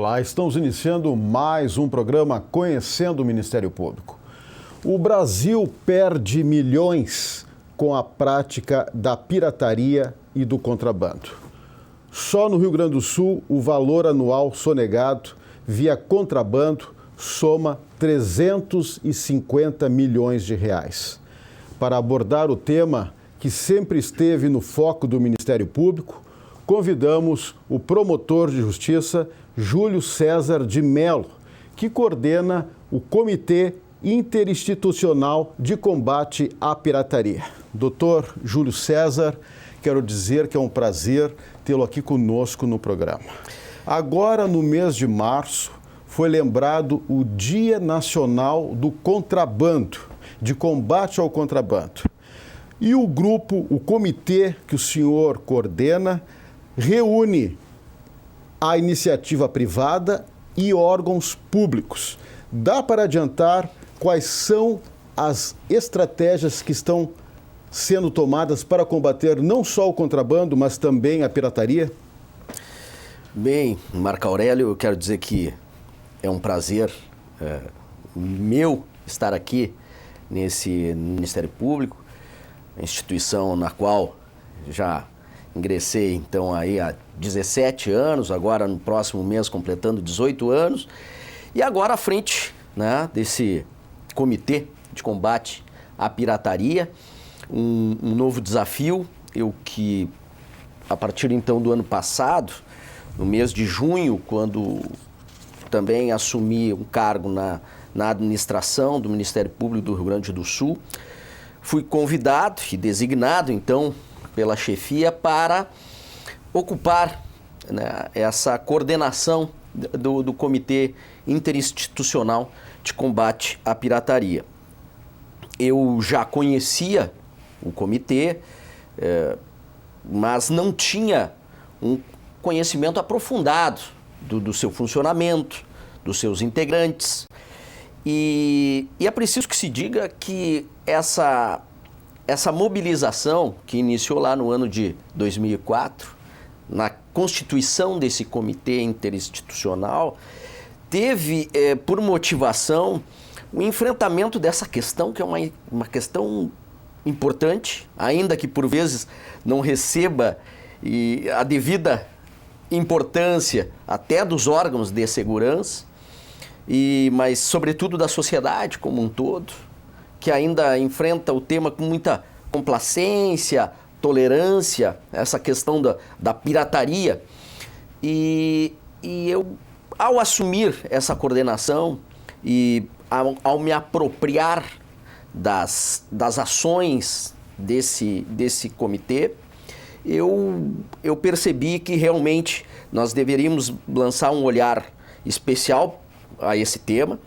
Olá, estamos iniciando mais um programa Conhecendo o Ministério Público. O Brasil perde milhões com a prática da pirataria e do contrabando. Só no Rio Grande do Sul, o valor anual sonegado via contrabando soma 350 milhões de reais. Para abordar o tema que sempre esteve no foco do Ministério Público, convidamos o promotor de justiça Júlio César de Mello, que coordena o Comitê Interinstitucional de Combate à Pirataria. Doutor Júlio César, quero dizer que é um prazer tê-lo aqui conosco no programa. Agora, no mês de março, foi lembrado o Dia Nacional do Contrabando, de combate ao contrabando. E o grupo, o comitê que o senhor coordena, reúne a iniciativa privada e órgãos públicos. Dá para adiantar quais são as estratégias que estão sendo tomadas para combater não só o contrabando, mas também a pirataria? Bem, Marco Aurélio, eu quero dizer que é um prazer meu estar aqui nesse Ministério Público, instituição na qual já ingressei então aí há 17 anos, agora no próximo mês completando 18 anos, e agora à frente, né, desse comitê de combate à pirataria, um novo desafio, eu que a partir então do ano passado, no mês de junho, quando também assumi um cargo na administração do Ministério Público do Rio Grande do Sul, fui convidado e designado então pela chefia para ocupar, né, essa coordenação do Comitê Interinstitucional de Combate à Pirataria. Eu já conhecia o comitê, mas não tinha um conhecimento aprofundado do seu funcionamento, dos seus integrantes. E é preciso que se diga que essa mobilização que iniciou lá no ano de 2004, na constituição desse comitê interinstitucional, teve por motivação o enfrentamento dessa questão, que é uma questão importante, ainda que por vezes não receba a devida importância até dos órgãos de segurança, mas sobretudo da sociedade como um todo, que ainda enfrenta o tema com muita complacência, tolerância, essa questão da pirataria. E eu, ao assumir essa coordenação e ao me apropriar das ações desse comitê, eu percebi que realmente nós deveríamos lançar um olhar especial a esse tema.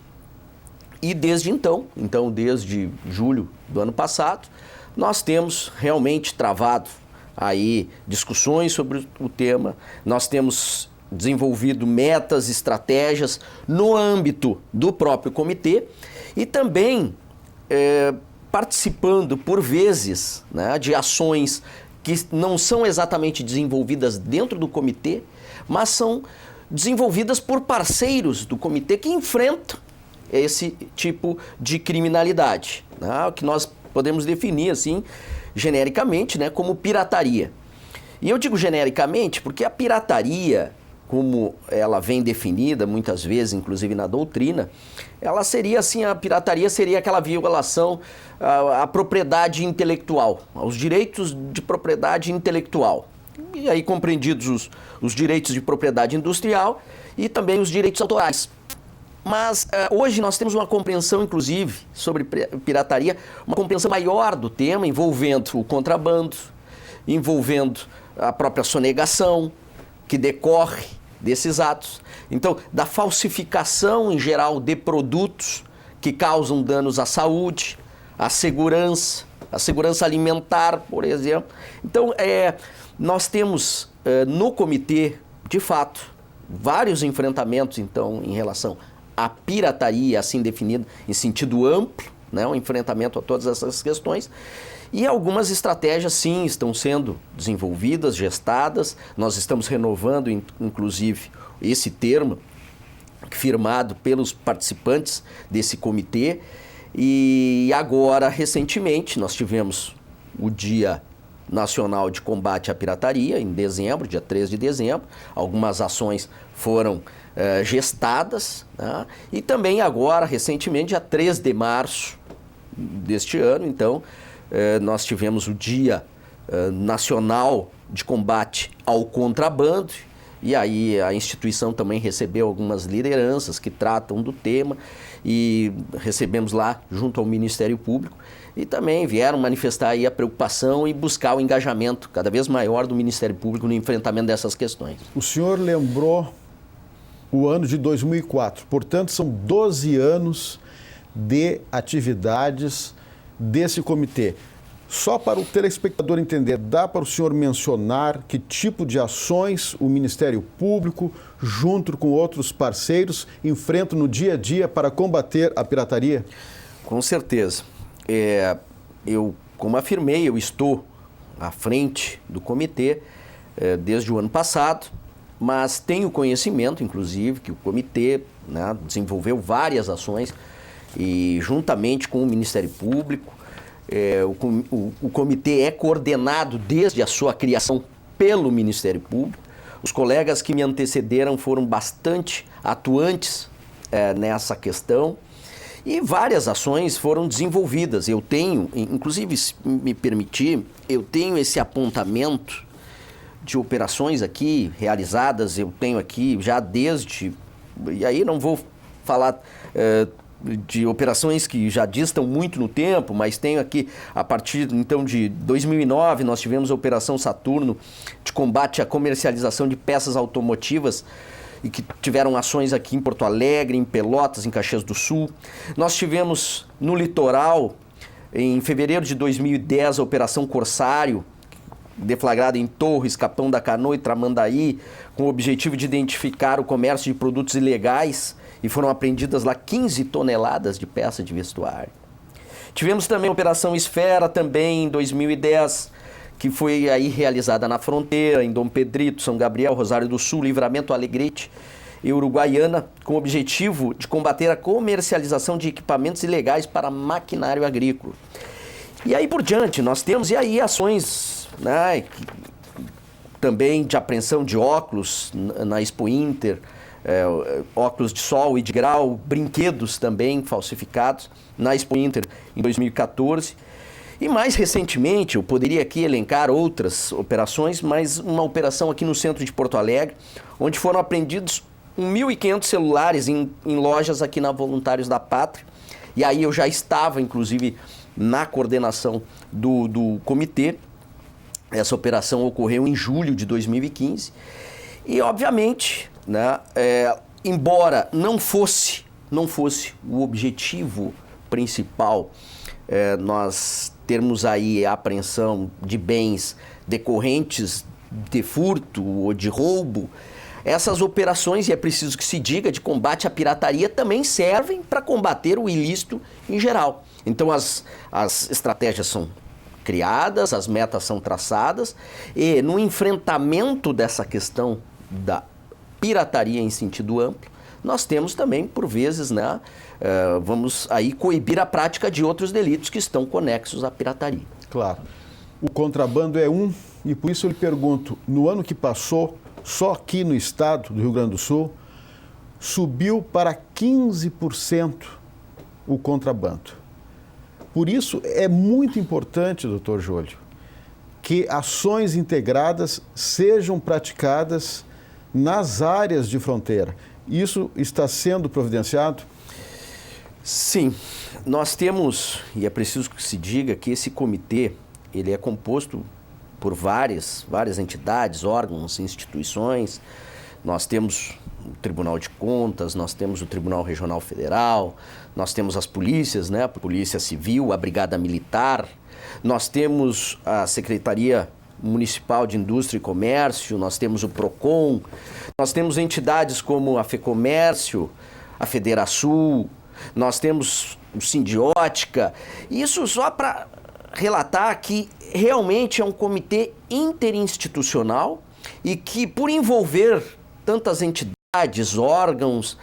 E desde então, desde julho do ano passado, nós temos realmente travado aí discussões sobre o tema, nós temos desenvolvido metas, estratégias no âmbito do próprio comitê e também participando, por vezes, né, de ações que não são exatamente desenvolvidas dentro do comitê, mas são desenvolvidas por parceiros do comitê que enfrentam esse tipo de criminalidade, né, que nós podemos definir assim, genericamente, né, como pirataria. E eu digo genericamente porque a pirataria, como ela vem definida muitas vezes, inclusive na doutrina, ela seria assim, a pirataria seria aquela violação à propriedade intelectual, aos direitos de propriedade intelectual. E aí compreendidos os direitos de propriedade industrial e também os direitos autorais. Mas hoje nós temos uma compreensão, inclusive, sobre pirataria, uma compreensão maior do tema, envolvendo o contrabando, envolvendo a própria sonegação, que decorre desses atos. Então, da falsificação em geral de produtos que causam danos à saúde, à segurança alimentar, por exemplo. Então, nós temos no comitê, de fato, vários enfrentamentos, então, em relação à pirataria, assim definida, em sentido amplo, né, um enfrentamento a todas essas questões. E algumas estratégias, sim, estão sendo desenvolvidas, gestadas. Nós estamos renovando, inclusive, esse termo firmado pelos participantes desse comitê. E agora, recentemente, nós tivemos o Dia Nacional de Combate à Pirataria, em dezembro, dia 3 de dezembro. Algumas ações foram gestadas, né? E também agora, recentemente, dia 3 de março deste ano, então, nós tivemos o Dia Nacional de Combate ao Contrabando, e aí a instituição também recebeu algumas lideranças que tratam do tema, e recebemos lá junto ao Ministério Público, e também vieram manifestar aí a preocupação e buscar o engajamento cada vez maior do Ministério Público no enfrentamento dessas questões. O senhor lembrou o ano de 2004, portanto são 12 anos de atividades desse comitê. Só para o telespectador entender, dá para o senhor mencionar que tipo de ações o Ministério Público, junto com outros parceiros, enfrenta no dia a dia para combater a pirataria? Com certeza. Eu, como afirmei, eu estou à frente do comitê desde o ano passado, mas tenho conhecimento, inclusive, que o comitê, né, desenvolveu várias ações e, juntamente com o Ministério Público, o comitê é coordenado desde a sua criação pelo Ministério Público. Os colegas que me antecederam foram bastante atuantes nessa questão e várias ações foram desenvolvidas. Eu tenho, inclusive, se me permitir, eu tenho esse apontamento de operações aqui realizadas, eu tenho aqui já desde, e aí não vou falar de operações que já distam muito no tempo, mas tenho aqui, a partir então de 2009, nós tivemos a Operação Saturno de combate à comercialização de peças automotivas e que tiveram ações aqui em Porto Alegre, em Pelotas, em Caxias do Sul. Nós tivemos no litoral, em fevereiro de 2010, a Operação Corsário, deflagrada em Torres, Capão da Canoa e Tramandaí, com o objetivo de identificar o comércio de produtos ilegais, e foram apreendidas lá 15 toneladas de peças de vestuário. Tivemos também a Operação Esfera, também em 2010, que foi aí realizada na fronteira, em Dom Pedrito, São Gabriel, Rosário do Sul, Livramento, Alegrete e Uruguaiana, com o objetivo de combater a comercialização de equipamentos ilegais para maquinário agrícola. E aí por diante, nós temos ações, né, também de apreensão de óculos na Expo Inter, óculos de sol e de grau, brinquedos também falsificados na Expo Inter em 2014. E mais recentemente, eu poderia aqui elencar outras operações, mas uma operação aqui no centro de Porto Alegre, onde foram apreendidos 1.500 celulares em lojas aqui na Voluntários da Pátria. E aí eu já estava, inclusive, na coordenação do comitê. Essa operação ocorreu em julho de 2015. E, obviamente, né, embora não fosse o objetivo principal, nós termos aí a apreensão de bens decorrentes de furto ou de roubo, essas operações, e é preciso que se diga, de combate à pirataria também servem para combater o ilícito em geral. Então as estratégias são criadas, as metas são traçadas, e no enfrentamento dessa questão da pirataria em sentido amplo, nós temos também, por vezes, né, vamos aí coibir a prática de outros delitos que estão conexos à pirataria. Claro. O contrabando é e por isso eu lhe pergunto, no ano que passou, só aqui no estado do Rio Grande do Sul, subiu para 15% o contrabando. Por isso é muito importante, doutor Júlio, que ações integradas sejam praticadas nas áreas de fronteira. Isso está sendo providenciado? Sim, nós temos, e é preciso que se diga que esse comitê, ele é composto por várias entidades, órgãos, instituições. Nós temos o Tribunal de Contas, nós temos o Tribunal Regional Federal, nós temos as polícias, né? A Polícia Civil, a Brigada Militar, nós temos a Secretaria Municipal de Indústria e Comércio, nós temos o PROCON, nós temos entidades como a FEComércio, a Federasul, nós temos o Sindiótica. Isso só para relatar que realmente é um comitê interinstitucional e que, por envolver tantas entidades, órgãos,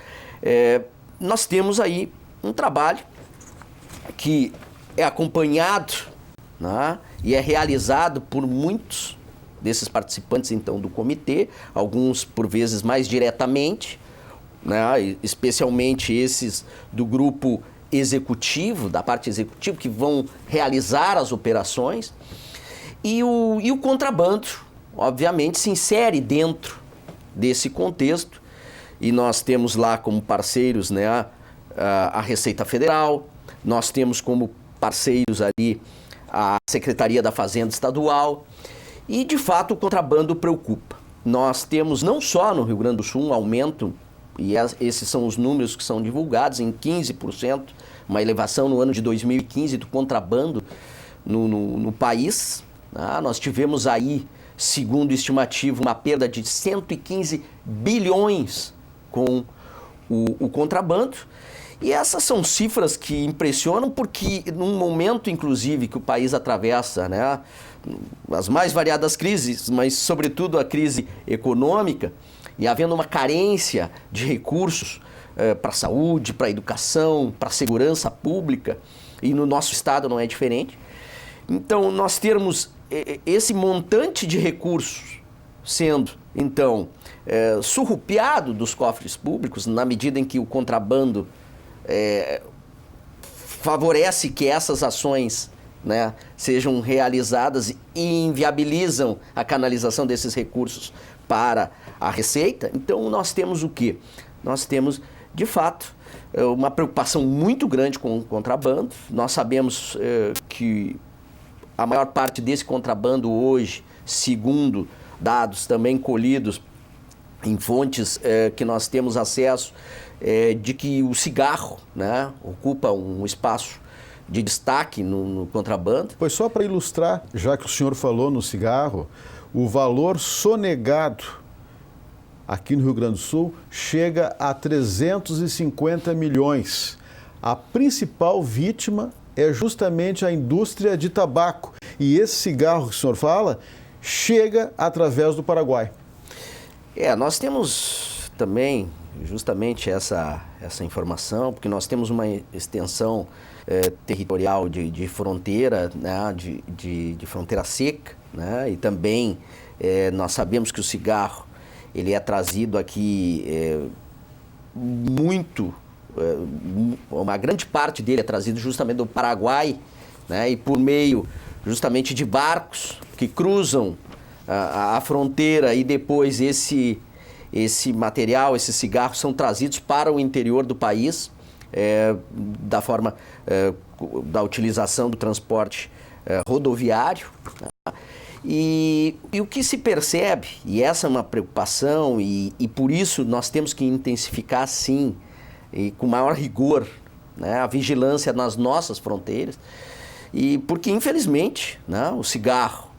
nós temos aí um trabalho que é acompanhado, né, e é realizado por muitos desses participantes, então, do comitê, alguns, por vezes, mais diretamente, né, especialmente esses do grupo executivo, da parte executiva, que vão realizar as operações. E o contrabando, obviamente, se insere dentro desse contexto. E nós temos lá como parceiros, né, a Receita Federal, nós temos como parceiros ali a Secretaria da Fazenda Estadual. E, de fato, o contrabando preocupa. Nós temos, não só no Rio Grande do Sul, um aumento, e esses são os números que são divulgados, em 15%, uma elevação no ano de 2015 do contrabando no país. Nós tivemos aí, segundo estimativa, uma perda de 115 bilhões com o contrabando. E essas são cifras que impressionam porque num momento, inclusive, que o país atravessa, né, as mais variadas crises, mas sobretudo a crise econômica, e havendo uma carência de recursos para a saúde, para a educação, para a segurança pública, e no nosso estado não é diferente. Então, nós termos esse montante de recursos sendo, então, surrupiado dos cofres públicos, na medida em que o contrabando favorece que essas ações, né, sejam realizadas e inviabilizam a canalização desses recursos para a Receita. Então, nós temos o quê? Nós temos, de fato, uma preocupação muito grande com o contrabando. Nós sabemos que a maior parte desse contrabando hoje, segundo dados também colhidos em fontes que nós temos acesso, de que o cigarro, né, ocupa um espaço de destaque no contrabando. Pois só para ilustrar, já que o senhor falou no cigarro, o valor sonegado aqui no Rio Grande do Sul chega a 350 milhões. A principal vítima é justamente a indústria de tabaco. E esse cigarro que o senhor fala chega através do Paraguai. Nós temos também justamente essa informação, porque nós temos uma extensão territorial de fronteira, né, de fronteira seca, né, e também nós sabemos que o cigarro ele é trazido aqui uma grande parte dele é trazido justamente do Paraguai, né, e por meio justamente de barcos que cruzam a fronteira, e depois esse material, esses cigarros são trazidos para o interior do país, da forma da utilização do transporte rodoviário. E o que se percebe, e essa é uma preocupação, e por isso nós temos que intensificar, sim, e com maior rigor, né, a vigilância nas nossas fronteiras, e porque, infelizmente, né, o cigarro,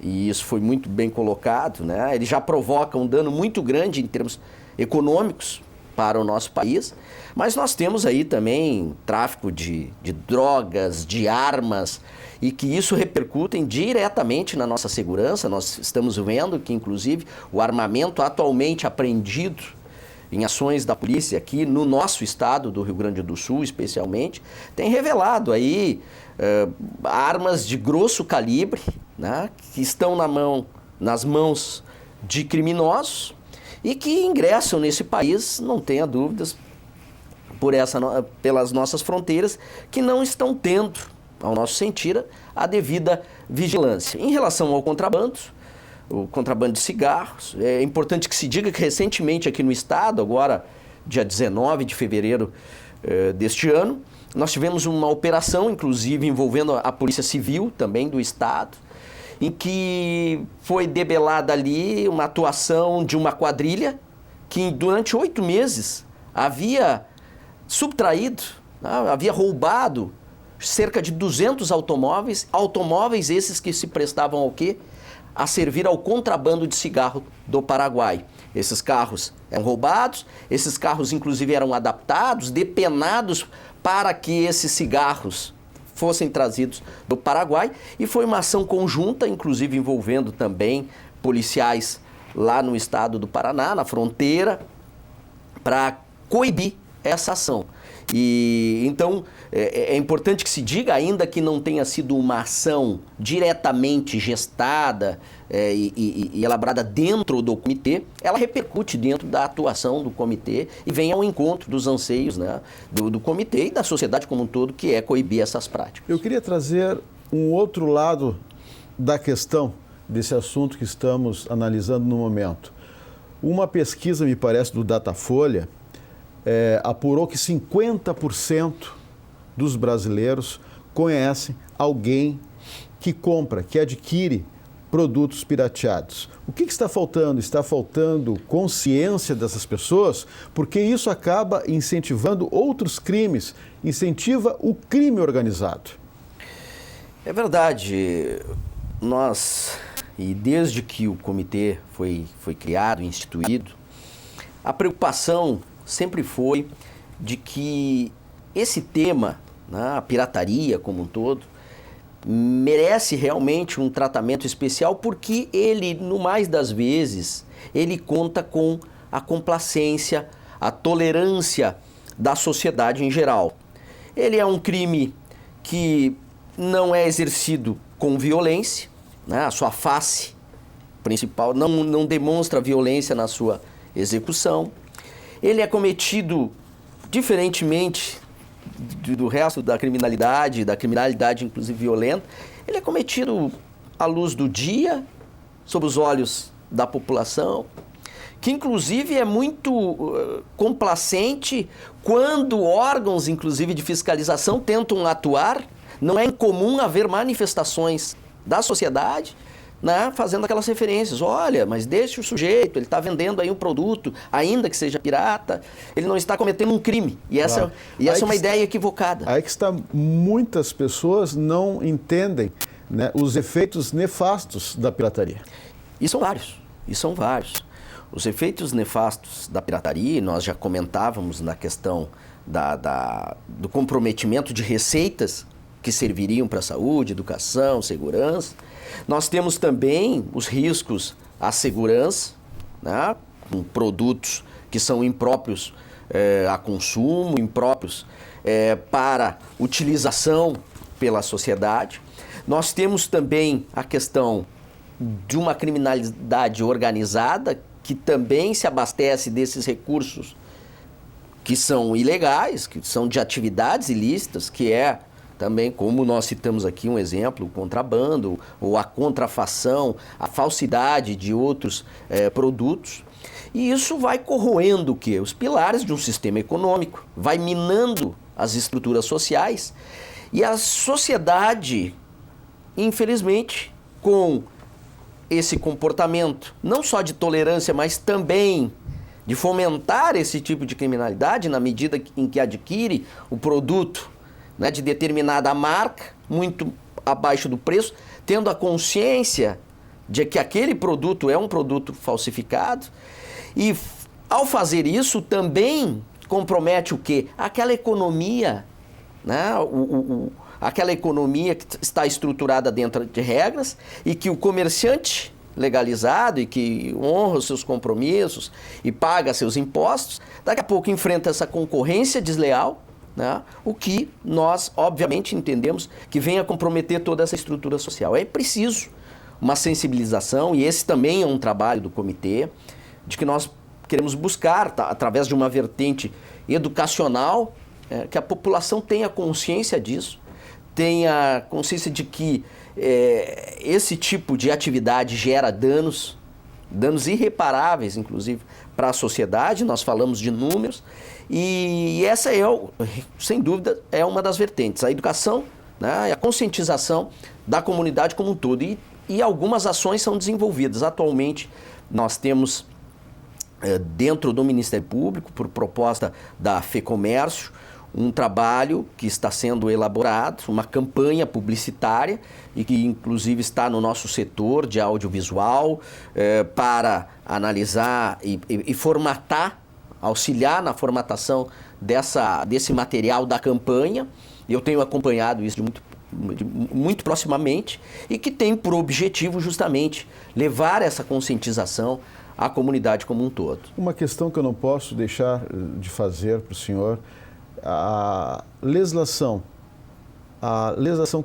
e isso foi muito bem colocado, né, ele já provoca um dano muito grande em termos econômicos para o nosso país, mas nós temos aí também tráfico de drogas, de armas, e que isso repercute diretamente na nossa segurança. Nós estamos vendo que, inclusive, o armamento atualmente apreendido em ações da polícia aqui no nosso estado do Rio Grande do Sul, especialmente, tem revelado aí armas de grosso calibre, né, que estão nas mãos de criminosos e que ingressam nesse país, não tenha dúvidas, pelas nossas fronteiras, que não estão tendo, ao nosso sentir, a devida vigilância. Em relação ao contrabando, o contrabando de cigarros, é importante que se diga que recentemente aqui no estado, agora dia 19 de fevereiro deste ano, nós tivemos uma operação, inclusive envolvendo a Polícia Civil também do estado, em que foi debelada ali uma atuação de uma quadrilha que durante 8 meses havia subtraído, havia roubado cerca de 200 automóveis esses que se prestavam ao quê? A servir ao contrabando de cigarro do Paraguai. Esses carros eram roubados, esses carros inclusive eram adaptados, depenados para que esses cigarros fossem trazidos do Paraguai, e foi uma ação conjunta, inclusive envolvendo também policiais lá no estado do Paraná, na fronteira, para coibir essa ação. E então é importante que se diga, ainda que não tenha sido uma ação diretamente gestada e elaborada dentro do comitê, ela repercute dentro da atuação do comitê e vem ao encontro dos anseios, né, do comitê e da sociedade como um todo, que é coibir essas práticas. Eu queria trazer um outro lado da questão desse assunto que estamos analisando no momento. Uma pesquisa, me parece, do Datafolha, apurou que 50% dos brasileiros conhecem alguém que compra, que adquire produtos pirateados. O que está faltando? Está faltando consciência dessas pessoas, porque isso acaba incentivando outros crimes, incentiva o crime organizado. É verdade. E desde que o comitê foi criado, instituído, a preocupação sempre foi de que esse tema, né, a pirataria como um todo, merece realmente um tratamento especial, porque ele, no mais das vezes, ele conta com a complacência, a tolerância da sociedade em geral. Ele é um crime que não é exercido com violência, né, a sua face principal não demonstra violência na sua execução. Ele é cometido diferentemente do resto da criminalidade inclusive violenta. Ele é cometido à luz do dia, sob os olhos da população, que inclusive é muito complacente quando órgãos, inclusive de fiscalização, tentam atuar. Não é incomum haver manifestações da sociedade, né, fazendo aquelas referências. Olha, mas deixe o sujeito, ele está vendendo aí um produto, ainda que seja pirata, ele não está cometendo um crime. E essa é uma ideia equivocada. Aí que está, muitas pessoas não entendem, né, os efeitos nefastos da pirataria. E são vários. Os efeitos nefastos da pirataria, nós já comentávamos na questão do comprometimento de receitas que serviriam para a saúde, educação, segurança. Nós temos também os riscos à segurança, né, com produtos que são impróprios a consumo, impróprios para utilização pela sociedade. Nós temos também a questão de uma criminalidade organizada que também se abastece desses recursos que são ilegais, que são de atividades ilícitas, que é também, como nós citamos aqui um exemplo, o contrabando, ou a contrafação, a falsidade de outros produtos. E isso vai corroendo o quê? Os pilares de um sistema econômico, vai minando as estruturas sociais. E a sociedade, infelizmente, com esse comportamento, não só de tolerância, mas também de fomentar esse tipo de criminalidade, na medida em que adquire o produto, né, de determinada marca, muito abaixo do preço, tendo a consciência de que aquele produto é um produto falsificado. E ao fazer isso também compromete o quê? Aquela economia, né, aquela economia que está estruturada dentro de regras e que o comerciante legalizado e que honra os seus compromissos e paga seus impostos, daqui a pouco enfrenta essa concorrência desleal, né? O que nós, obviamente, entendemos que vem a comprometer toda essa estrutura social. É preciso uma sensibilização, e esse também é um trabalho do comitê, de que nós queremos buscar, através de uma vertente educacional, que a população tenha consciência disso, tenha consciência de que esse tipo de atividade gera danos irreparáveis, inclusive, para a sociedade. Nós falamos de números, e essa sem dúvida, é uma das vertentes. A educação, né, e a conscientização da comunidade como um todo. E algumas ações são desenvolvidas. Atualmente, nós temos, dentro do Ministério Público, por proposta da FEComércio, um trabalho que está sendo elaborado, uma campanha publicitária, e que inclusive está no nosso setor de audiovisual, para analisar e formatar, auxiliar na formatação desse material da campanha. Eu tenho acompanhado isso muito proximamente, e que tem por objetivo justamente levar essa conscientização à comunidade como um todo. Uma questão que eu não posso deixar de fazer para o senhor, a legislação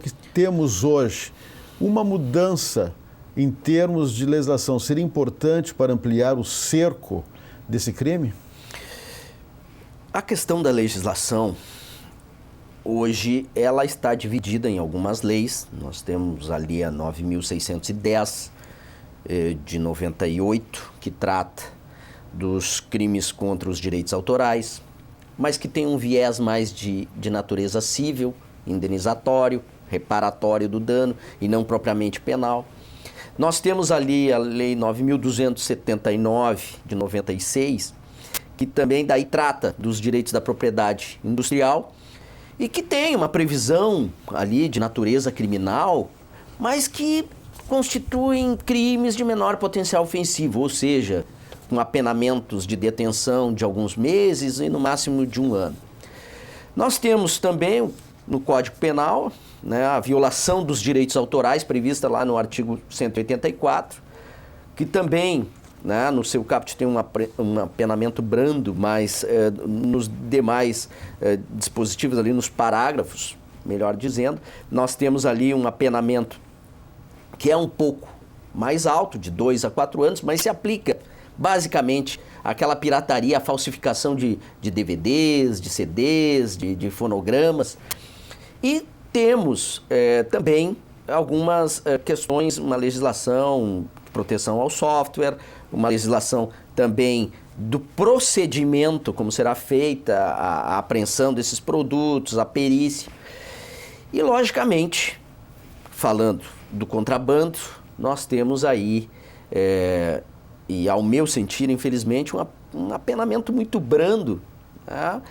que temos hoje, uma mudança em termos de legislação seria importante para ampliar o cerco desse crime? A questão da legislação, hoje, ela está dividida em algumas leis. Nós temos ali a 9.610 de 98, que trata dos crimes contra os direitos autorais, mas que tem um viés mais de natureza civil, indenizatório, reparatório do dano e não propriamente penal. Nós temos ali a Lei 9.279 de 96, que também daí trata dos direitos da propriedade industrial e que tem uma previsão ali de natureza criminal, mas que constituem crimes de menor potencial ofensivo, ou seja, com apenamentos de detenção de alguns meses e no máximo de 1 ano. Nós temos também no Código Penal, né, a violação dos direitos autorais prevista lá no artigo 184, que também, né, no seu caput tem um apenamento brando, mas nos demais dispositivos ali, nos parágrafos, melhor dizendo, nós temos ali um apenamento que é um pouco mais alto, de 2 a 4 anos, mas se aplica basicamente àquela pirataria, a falsificação de DVDs, de CDs, de fonogramas. E temos também algumas questões, uma legislação de proteção ao software, uma legislação também do procedimento, como será feita a apreensão desses produtos, a perícia. E, logicamente, falando do contrabando, nós temos aí, e ao meu sentir, infelizmente, um apenamento muito brando, tá?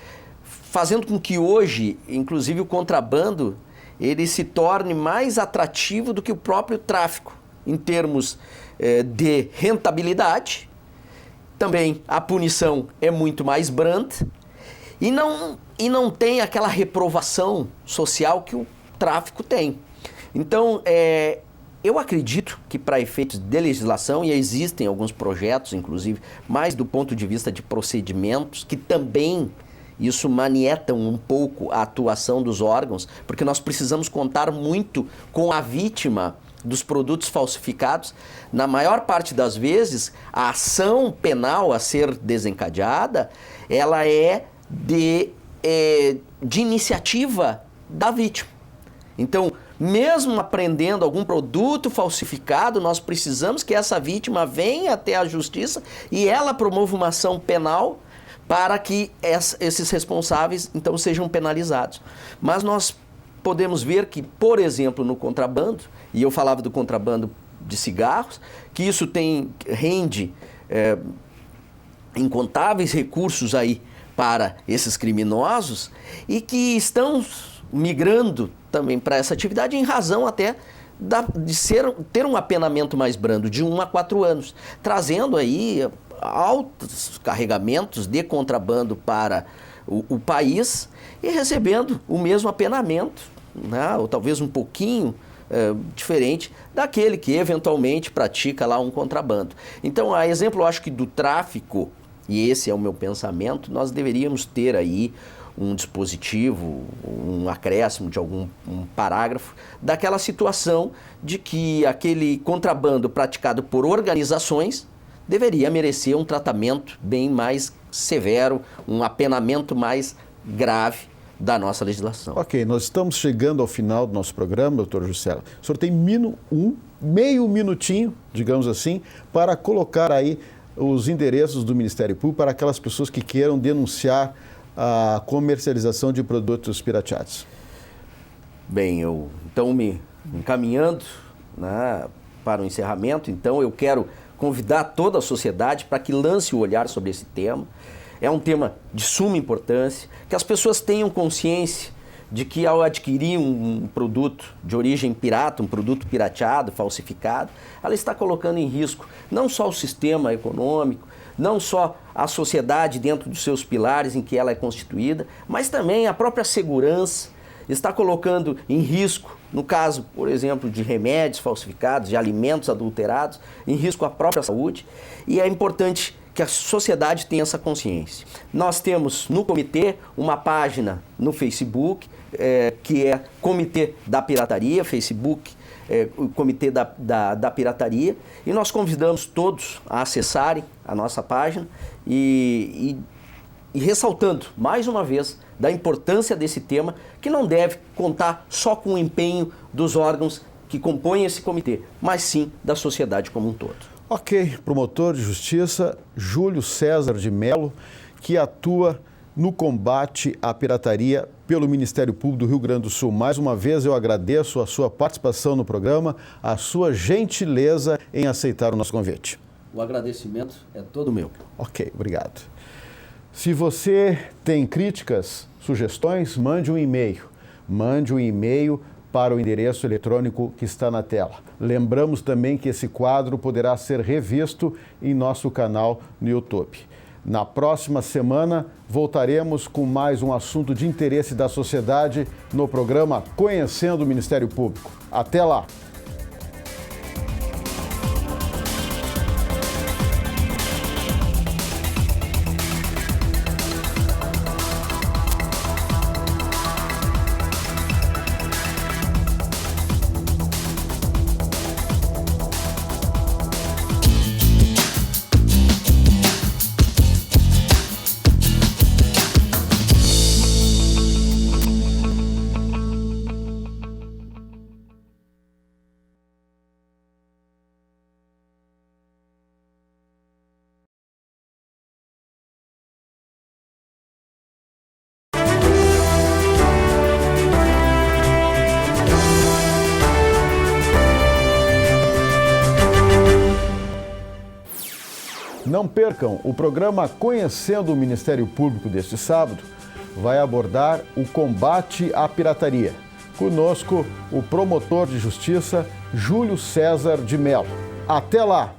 Fazendo com que hoje, inclusive, o contrabando ele se torne mais atrativo do que o próprio tráfico, em termos de rentabilidade. Também a punição é muito mais branda e não tem aquela reprovação social que o tráfico tem. Então, eu acredito que para efeitos de legislação, e existem alguns projetos, inclusive, mais do ponto de vista de procedimentos, que também isso manieta um pouco a atuação dos órgãos, porque nós precisamos contar muito com a vítima dos produtos falsificados. Na maior parte das vezes, a ação penal a ser desencadeada, ela é de iniciativa da vítima. Então, mesmo apreendendo algum produto falsificado, nós precisamos que essa vítima venha até a justiça e ela promova uma ação penal para que esses responsáveis, então, sejam penalizados. Mas nós podemos ver que, por exemplo, no contrabando, e eu falava do contrabando de cigarros, que isso rende incontáveis recursos aí para esses criminosos e que estão migrando também para essa atividade em razão até ter um apenamento mais brando, de 1 a 4 anos, trazendo aí altos carregamentos de contrabando para o país e recebendo o mesmo apenamento, né, ou talvez um pouquinho diferente daquele que eventualmente pratica lá um contrabando. Então, a exemplo, eu acho que do tráfico, e esse é o meu pensamento, nós deveríamos ter aí um dispositivo, um acréscimo de algum parágrafo, daquela situação de que aquele contrabando praticado por organizações deveria merecer um tratamento bem mais severo, um apenamento mais grave da nossa legislação. Ok, nós estamos chegando ao final do nosso programa, doutor Juscelio. O senhor tem meio minutinho, digamos assim, para colocar aí os endereços do Ministério Público para aquelas pessoas que queiram denunciar a comercialização de produtos pirateados. Bem, então me encaminhando, né, para o encerramento, então eu quero convidar toda a sociedade para que lance o olhar sobre esse tema. É um tema de suma importância, que as pessoas tenham consciência de que ao adquirir um produto de origem pirata, um produto pirateado, falsificado, ela está colocando em risco não só o sistema econômico, não só a sociedade dentro dos seus pilares em que ela é constituída, mas também a própria segurança está colocando em risco, no caso, por exemplo, de remédios falsificados, de alimentos adulterados, em risco a própria saúde, e é importante que a sociedade tenha essa consciência. Nós temos no comitê uma página no Facebook, que é Comitê da Pirataria, Facebook, o Comitê da Pirataria, e nós convidamos todos a acessarem a nossa página e ressaltando, mais uma vez, da importância desse tema, que não deve contar só com o empenho dos órgãos que compõem esse comitê, mas sim da sociedade como um todo. Ok, promotor de justiça Júlio César de Mello, que atua no combate à pirataria pelo Ministério Público do Rio Grande do Sul. Mais uma vez eu agradeço a sua participação no programa, a sua gentileza em aceitar o nosso convite. O agradecimento é todo meu. Ok, obrigado. Se você tem críticas, sugestões, mande um e-mail. Mande um e-mail para o endereço eletrônico que está na tela. Lembramos também que esse quadro poderá ser revisto em nosso canal no YouTube. Na próxima semana, voltaremos com mais um assunto de interesse da sociedade no programa Conhecendo o Ministério Público. Até lá! Não percam, o programa Conhecendo o Ministério Público deste sábado vai abordar o combate à pirataria. Conosco, o promotor de justiça Júlio César de Mello. Até lá!